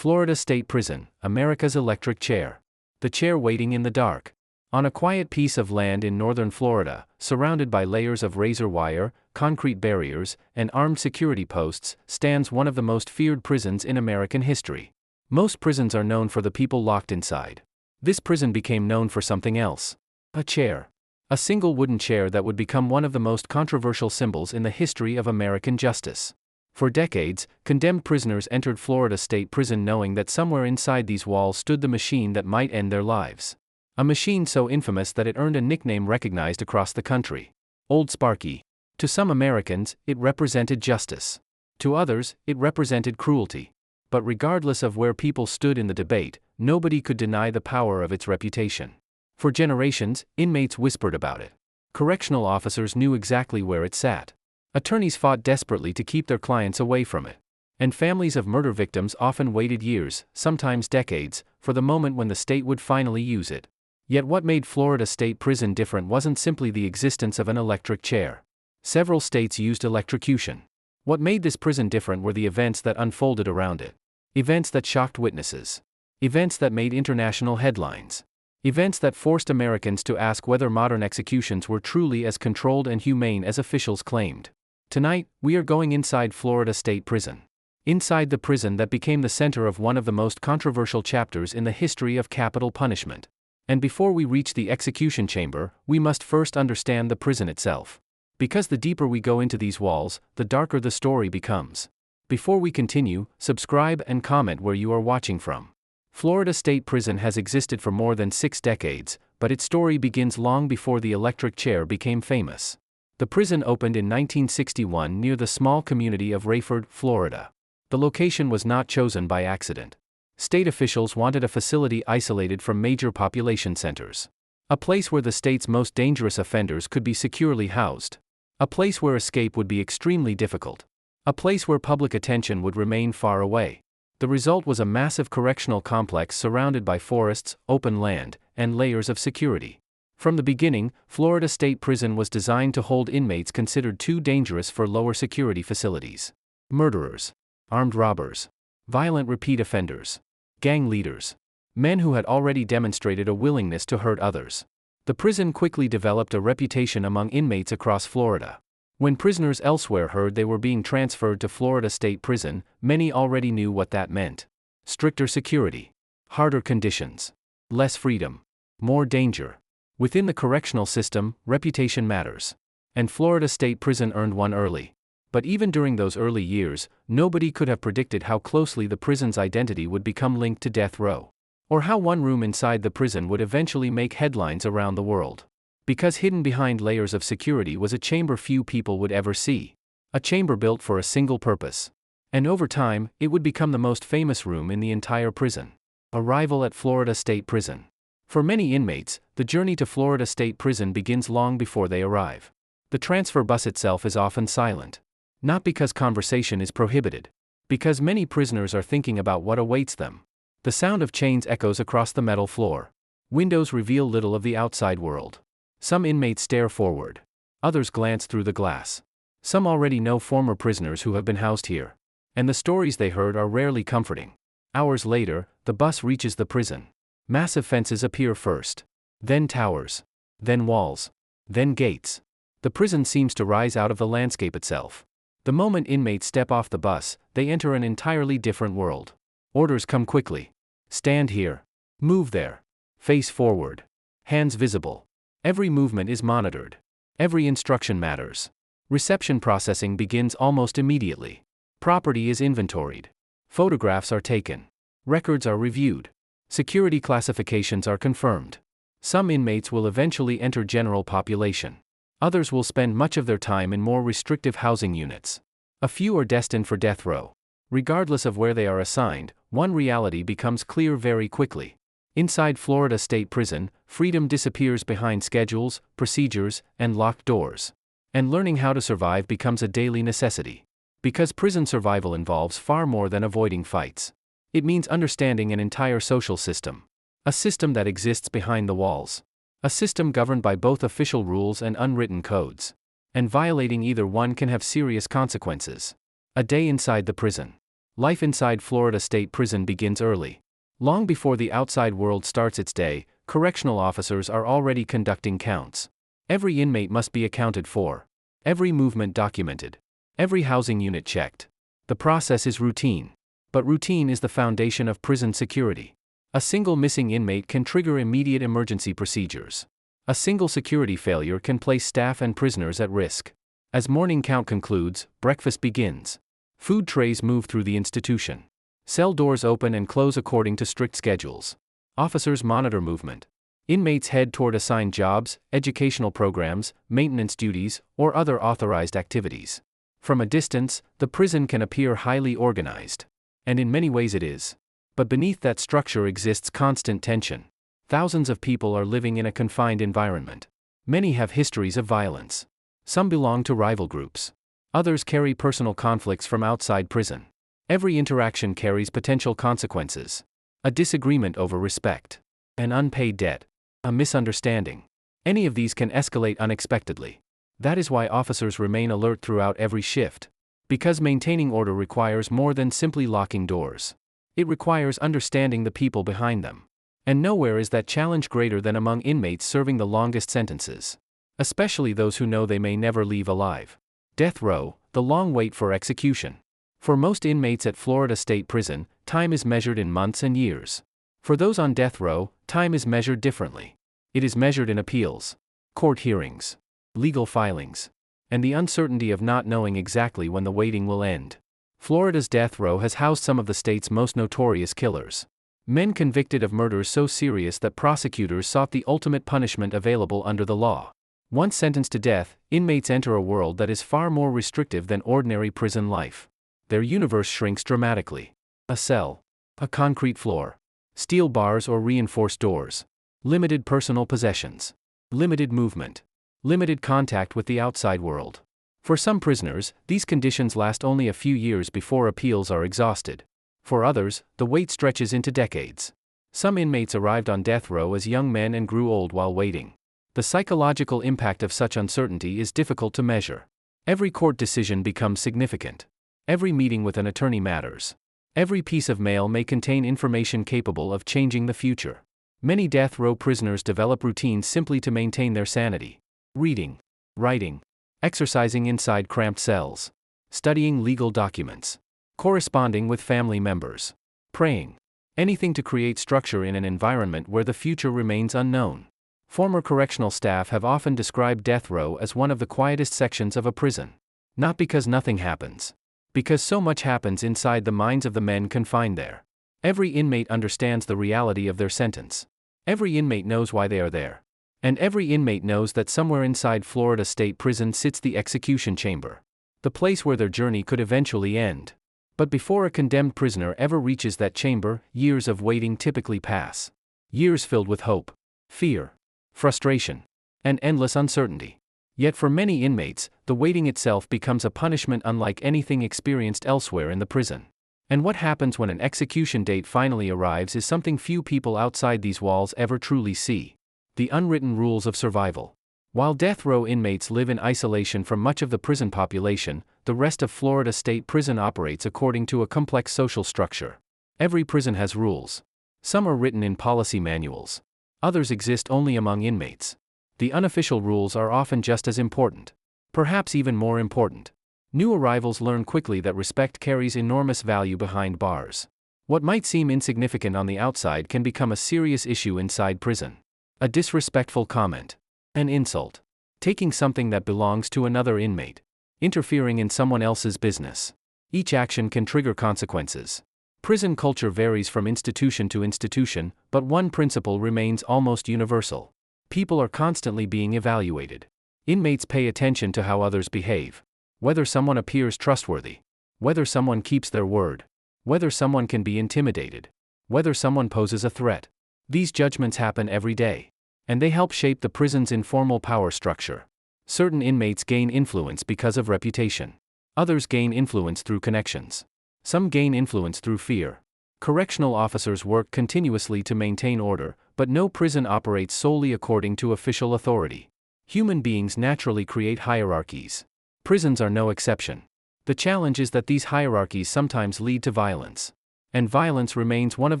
Florida State Prison, America's electric chair. The chair waiting in the dark. On a quiet piece of land in northern Florida, surrounded by layers of razor wire, concrete barriers, and armed security posts, stands one of the most feared prisons in American history. Most prisons are known for the people locked inside. This prison became known for something else. A chair. A single wooden chair that would become one of the most controversial symbols in the history of American justice. For decades, condemned prisoners entered Florida State Prison knowing that somewhere inside these walls stood the machine that might end their lives. A machine so infamous that it earned a nickname recognized across the country. Old Sparky. To some Americans, it represented justice. To others, it represented cruelty. But regardless of where people stood in the debate, nobody could deny the power of its reputation. For generations, inmates whispered about it. Correctional officers knew exactly where it sat. Attorneys fought desperately to keep their clients away from it. And families of murder victims often waited years, sometimes decades, for the moment when the state would finally use it. Yet what made Florida State Prison different wasn't simply the existence of an electric chair. Several states used electrocution. What made this prison different were the events that unfolded around it. Events that shocked witnesses. Events that made international headlines. Events that forced Americans to ask whether modern executions were truly as controlled and humane as officials claimed. Tonight, we are going inside Florida State Prison. Inside the prison that became the center of one of the most controversial chapters in the history of capital punishment. And before we reach the execution chamber, we must first understand the prison itself. Because the deeper we go into these walls, the darker the story becomes. Before we continue, subscribe and comment where you are watching from. Florida State Prison has existed for more than 6 decades, but its story begins long before the electric chair became famous. The prison opened in 1961 near the small community of Rayford, Florida. The location was not chosen by accident. State officials wanted a facility isolated from major population centers. A place where the state's most dangerous offenders could be securely housed. A place where escape would be extremely difficult. A place where public attention would remain far away. The result was a massive correctional complex surrounded by forests, open land, and layers of security. From the beginning, Florida State Prison was designed to hold inmates considered too dangerous for lower security facilities. Murderers, armed robbers, violent repeat offenders, gang leaders, men who had already demonstrated a willingness to hurt others. The prison quickly developed a reputation among inmates across Florida. When prisoners elsewhere heard they were being transferred to Florida State Prison, many already knew what that meant. Stricter security, harder conditions, less freedom, more danger. Within the correctional system, reputation matters. And Florida State Prison earned one early. But even during those early years, nobody could have predicted how closely the prison's identity would become linked to death row. Or how one room inside the prison would eventually make headlines around the world. Because hidden behind layers of security was a chamber few people would ever see. A chamber built for a single purpose. And over time, it would become the most famous room in the entire prison. Arrival at Florida State Prison. For many inmates, the journey to Florida State Prison begins long before they arrive. The transfer bus itself is often silent. Not because conversation is prohibited. Because many prisoners are thinking about what awaits them. The sound of chains echoes across the metal floor. Windows reveal little of the outside world. Some inmates stare forward. Others glance through the glass. Some already know former prisoners who have been housed here. And the stories they heard are rarely comforting. Hours later, the bus reaches the prison. Massive fences appear first. Then towers. Then walls. Then gates. The prison seems to rise out of the landscape itself. The moment inmates step off the bus, they enter an entirely different world. Orders come quickly. Stand here. Move there. Face forward. Hands visible. Every movement is monitored. Every instruction matters. Reception processing begins almost immediately. Property is inventoried. Photographs are taken. Records are reviewed. Security classifications are confirmed. Some inmates will eventually enter general population. Others will spend much of their time in more restrictive housing units. A few are destined for death row. Regardless of where they are assigned, one reality becomes clear very quickly. Inside Florida State Prison, freedom disappears behind schedules, procedures, and locked doors. And learning how to survive becomes a daily necessity. Because prison survival involves far more than avoiding fights. It means understanding an entire social system. A system that exists behind the walls. A system governed by both official rules and unwritten codes. And violating either one can have serious consequences. A day inside the prison. Life inside Florida State Prison begins early. Long before the outside world starts its day, correctional officers are already conducting counts. Every inmate must be accounted for. Every movement documented. Every housing unit checked. The process is routine. But routine is the foundation of prison security. A single missing inmate can trigger immediate emergency procedures. A single security failure can place staff and prisoners at risk. As morning count concludes, breakfast begins. Food trays move through the institution. Cell doors open and close according to strict schedules. Officers monitor movement. Inmates head toward assigned jobs, educational programs, maintenance duties, or other authorized activities. From a distance, the prison can appear highly organized. And in many ways it is. But beneath that structure exists constant tension. Thousands of people are living in a confined environment. Many have histories of violence. Some belong to rival groups. Others carry personal conflicts from outside prison. Every interaction carries potential consequences. A disagreement over respect. An unpaid debt. A misunderstanding. Any of these can escalate unexpectedly. That is why officers remain alert throughout every shift. Because maintaining order requires more than simply locking doors. It requires understanding the people behind them. And nowhere is that challenge greater than among inmates serving the longest sentences. Especially those who know they may never leave alive. Death row, the long wait for execution. For most inmates at Florida State Prison, time is measured in months and years. For those on death row, time is measured differently. It is measured in appeals, court hearings, legal filings, and the uncertainty of not knowing exactly when the waiting will end. Florida's death row has housed some of the state's most notorious killers. Men convicted of murders so serious that prosecutors sought the ultimate punishment available under the law. Once sentenced to death, inmates enter a world that is far more restrictive than ordinary prison life. Their universe shrinks dramatically. A cell. A concrete floor. Steel bars or reinforced doors. Limited personal possessions. Limited movement. Limited contact with the outside world. For some prisoners, these conditions last only a few years before appeals are exhausted. For others, the wait stretches into decades. Some inmates arrived on death row as young men and grew old while waiting. The psychological impact of such uncertainty is difficult to measure. Every court decision becomes significant. Every meeting with an attorney matters. Every piece of mail may contain information capable of changing the future. Many death row prisoners develop routines simply to maintain their sanity. Reading, writing, exercising inside cramped cells, studying legal documents, corresponding with family members, praying. Anything to create structure in an environment where the future remains unknown. Former correctional staff have often described death row as one of the quietest sections of a prison. Not because nothing happens. Because so much happens inside the minds of the men confined there. Every inmate understands the reality of their sentence. Every inmate knows why they are there. And every inmate knows that somewhere inside Florida State Prison sits the execution chamber. The place where their journey could eventually end. But before a condemned prisoner ever reaches that chamber, years of waiting typically pass. Years filled with hope, fear, frustration, and endless uncertainty. Yet for many inmates, the waiting itself becomes a punishment unlike anything experienced elsewhere in the prison. And what happens when an execution date finally arrives is something few people outside these walls ever truly see. The unwritten rules of survival. While death row inmates live in isolation from much of the prison population, the rest of Florida State Prison operates according to a complex social structure. Every prison has rules. Some are written in policy manuals. Others exist only among inmates. The unofficial rules are often just as important. Perhaps even more important. New arrivals learn quickly that respect carries enormous value behind bars. What might seem insignificant on the outside can become a serious issue inside prison. A disrespectful comment. An insult. Taking something that belongs to another inmate. Interfering in someone else's business. Each action can trigger consequences. Prison culture varies from institution to institution, but one principle remains almost universal. People are constantly being evaluated. Inmates pay attention to how others behave. Whether someone appears trustworthy. Whether someone keeps their word. Whether someone can be intimidated. Whether someone poses a threat. These judgments happen every day. And they help shape the prison's informal power structure. Certain inmates gain influence because of reputation. Others gain influence through connections. Some gain influence through fear. Correctional officers work continuously to maintain order, but no prison operates solely according to official authority. Human beings naturally create hierarchies. Prisons are no exception. The challenge is that these hierarchies sometimes lead to violence. And violence remains one of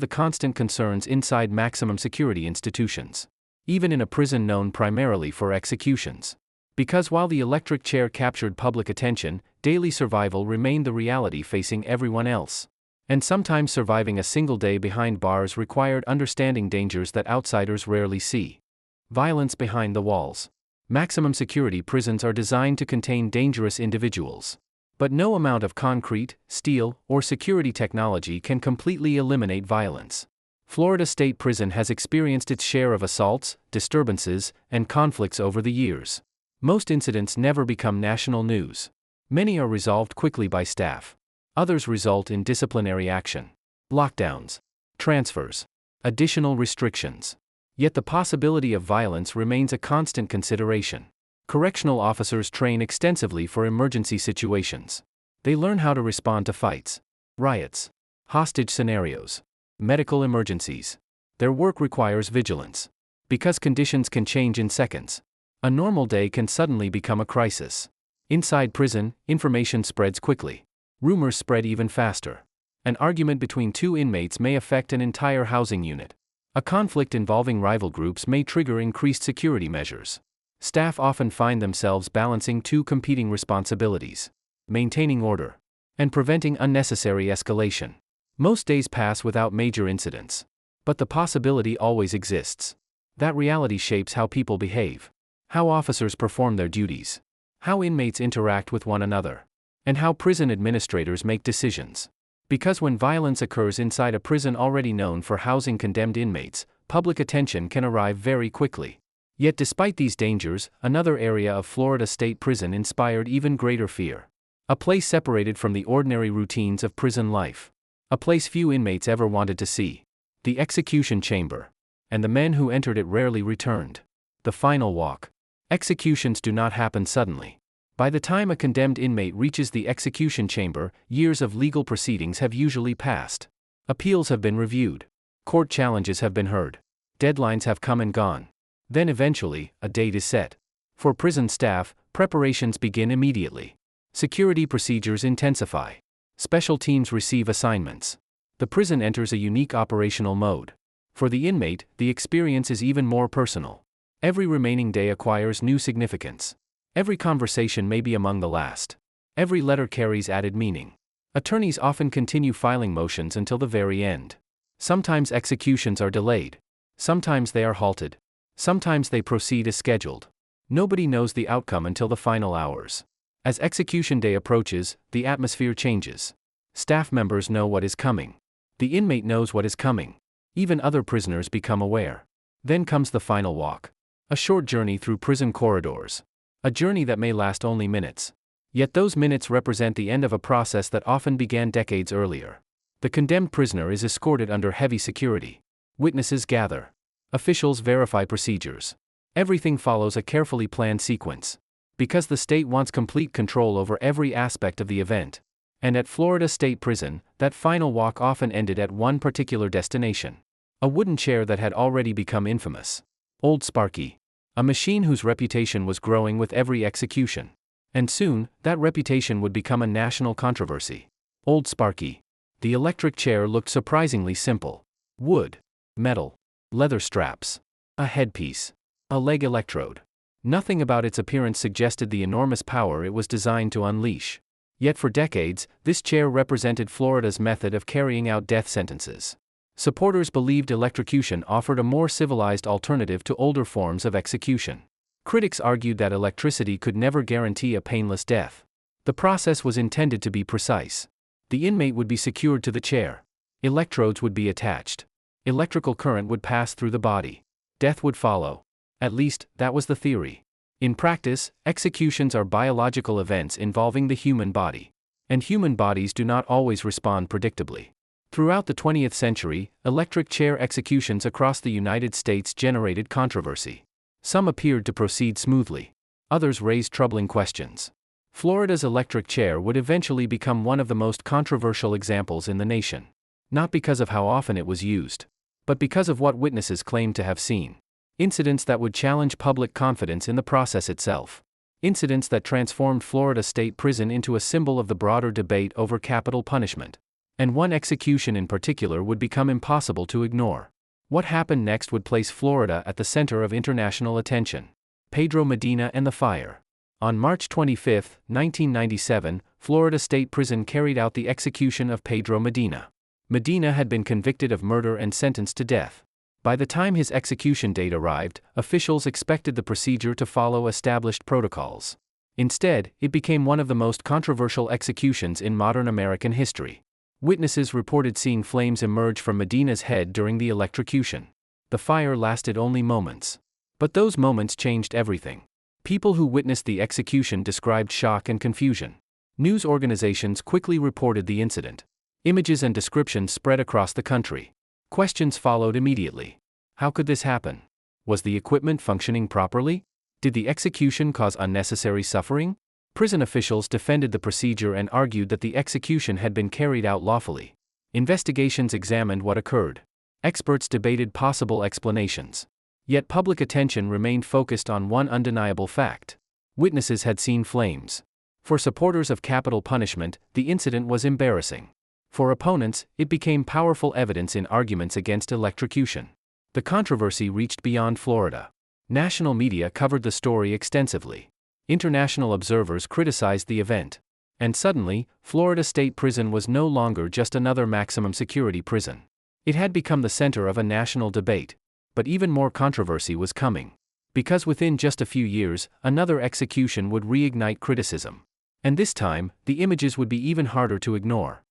the constant concerns inside maximum security institutions. Even in a prison known primarily for executions. Because while the electric chair captured public attention, daily survival remained the reality facing everyone else. And sometimes surviving a single day behind bars required understanding dangers that outsiders rarely see. Violence behind the walls. Maximum security prisons are designed to contain dangerous individuals. But no amount of concrete, steel, or security technology can completely eliminate violence. Florida State Prison has experienced its share of assaults, disturbances, and conflicts over the years. Most incidents never become national news. Many are resolved quickly by staff. Others result in disciplinary action, lockdowns, transfers, additional restrictions. Yet the possibility of violence remains a constant consideration. Correctional officers train extensively for emergency situations. They learn how to respond to fights, riots, hostage scenarios, medical emergencies. Their work requires vigilance. Because conditions can change in seconds. A normal day can suddenly become a crisis. Inside prison, information spreads quickly. Rumors spread even faster. An argument between two inmates may affect an entire housing unit. A conflict involving rival groups may trigger increased security measures. Staff often find themselves balancing two competing responsibilities: maintaining order and preventing unnecessary escalation. Most days pass without major incidents. But the possibility always exists. That reality shapes how people behave, how officers perform their duties, how inmates interact with one another, and how prison administrators make decisions. Because when violence occurs inside a prison already known for housing condemned inmates, public attention can arrive very quickly. Yet despite these dangers, another area of Florida State Prison inspired even greater fear. A place separated from the ordinary routines of prison life. A place few inmates ever wanted to see. The execution chamber. And the men who entered it rarely returned. The final walk. Executions do not happen suddenly. By the time a condemned inmate reaches the execution chamber, years of legal proceedings have usually passed. Appeals have been reviewed. Court challenges have been heard. Deadlines have come and gone. Then eventually, a date is set. For prison staff, preparations begin immediately. Security procedures intensify. Special teams receive assignments. The prison enters a unique operational mode. For the inmate, the experience is even more personal. Every remaining day acquires new significance. Every conversation may be among the last. Every letter carries added meaning. Attorneys often continue filing motions until the very end. Sometimes executions are delayed. Sometimes they are halted. Sometimes they proceed as scheduled. Nobody knows the outcome until the final hours. As execution day approaches, the atmosphere changes. Staff members know what is coming. The inmate knows what is coming. Even other prisoners become aware. Then comes the final walk. A short journey through prison corridors. A journey that may last only minutes. Yet those minutes represent the end of a process that often began decades earlier. The condemned prisoner is escorted under heavy security. Witnesses gather. Officials verify procedures. Everything follows a carefully planned sequence. Because the state wants complete control over every aspect of the event. And at Florida State Prison, that final walk often ended at one particular destination. A wooden chair that had already become infamous. Old Sparky. A machine whose reputation was growing with every execution. And soon, that reputation would become a national controversy. Old Sparky. The electric chair looked surprisingly simple. Wood. Metal. Leather straps. A headpiece. A leg electrode. Nothing about its appearance suggested the enormous power it was designed to unleash. Yet for decades, this chair represented Florida's method of carrying out death sentences. Supporters believed electrocution offered a more civilized alternative to older forms of execution. Critics argued that electricity could never guarantee a painless death. The process was intended to be precise. The inmate would be secured to the chair. Electrodes would be attached. Electrical current would pass through the body. Death would follow. At least, that was the theory. In practice, executions are biological events involving the human body. And human bodies do not always respond predictably. Throughout the 20th century, electric chair executions across the United States generated controversy. Some appeared to proceed smoothly. Others raised troubling questions. Florida's electric chair would eventually become one of the most controversial examples in the nation. Not because of how often it was used, but because of what witnesses claimed to have seen. Incidents that would challenge public confidence in the process itself. incidents that transformed Florida State Prison into a symbol of the broader debate over capital punishment. And one execution in particular would become impossible to ignore. What happened next would place Florida at the center of international attention. Pedro Medina and the fire. On March 25, 1997, Florida State Prison carried out the execution of Pedro Medina. Medina had been convicted of murder and sentenced to death. By the time his execution date arrived, officials expected the procedure to follow established protocols. Instead, it became one of the most controversial executions in modern American history. Witnesses reported seeing flames emerge from Medina's head during the electrocution. The fire lasted only moments. But those moments changed everything. People who witnessed the execution described shock and confusion. News organizations quickly reported the incident. Images and descriptions spread across the country. Questions followed immediately. How could this happen? Was the equipment functioning properly? Did the execution cause unnecessary suffering? Prison officials defended the procedure and argued that the execution had been carried out lawfully. Investigations examined what occurred. Experts debated possible explanations. Yet public attention remained focused on one undeniable fact. Witnesses had seen flames. For supporters of capital punishment, the incident was embarrassing. For opponents, it became powerful evidence in arguments against electrocution. The controversy reached beyond Florida. National media covered the story extensively. International observers criticized the event. And suddenly, Florida State Prison was no longer just another maximum security prison. It had become the center of a national debate. But even more controversy was coming. Because within just a few years, another execution would reignite criticism. And this time, the images would be even harder to ignore.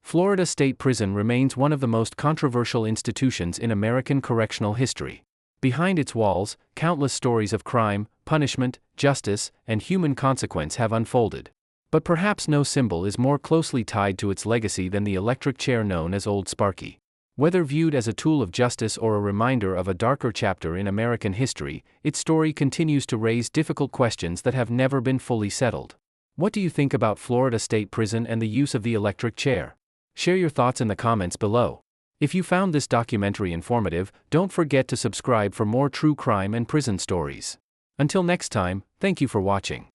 Florida State Prison remains one of the most controversial institutions in American correctional history. Behind its walls, countless stories of crime, punishment, justice, and human consequence have unfolded. But perhaps no symbol is more closely tied to its legacy than the electric chair known as Old Sparky. Whether viewed as a tool of justice or a reminder of a darker chapter in American history, its story continues to raise difficult questions that have never been fully settled. What do you think about Florida State Prison and the use of the electric chair? Share your thoughts in the comments below. If you found this documentary informative, don't forget to subscribe for more true crime and prison stories. Until next time, thank you for watching.